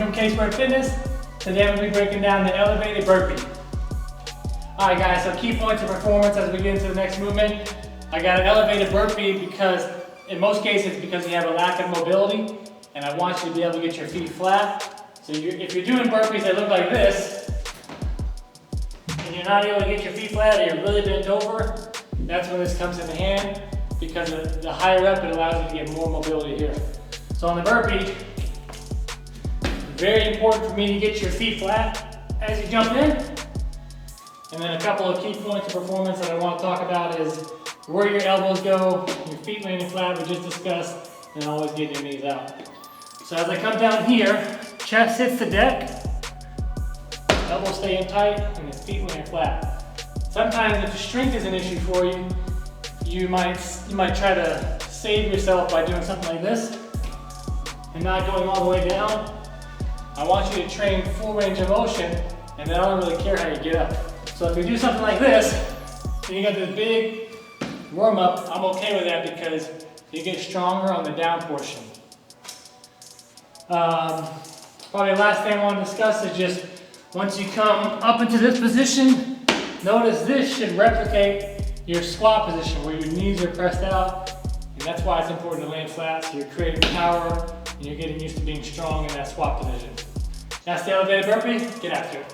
from K-Squared Fitness. Today I'm going to be breaking down the elevated burpee. Alright guys, so key points of performance as we get into the next movement. I got an elevated burpee because, in most cases, because you have a lack of mobility, and I want you to be able to get your feet flat. So if you're doing burpees that look like this, and you're not able to get your feet flat, or you're really bent over, that's when this comes into hand, because the higher up it allows you to get more mobility here. So on the burpee, very important for me to get your feet flat as you jump in. And then a couple of key points of performance that I want to talk about is where your elbows go, your feet landing flat, we just discussed, and always getting your knees out. So as I come down here, chest hits the deck, elbows stay in tight, and the feet land flat. Sometimes if strength is an issue for you, you might try to save yourself by doing something like this and not going all the way down. I want you to train full range of motion, and then I don't really care how you get up. So if you do something like this, and you got this big warm up, I'm okay with that because you get stronger on the down portion. Probably the last thing I want to discuss is just once you come up into this position, notice this should replicate your squat position where your knees are pressed out, and that's why it's important to land flat, so you're creating power and you're getting used to being strong in that squat position. That's the elevated burpee. Get after it.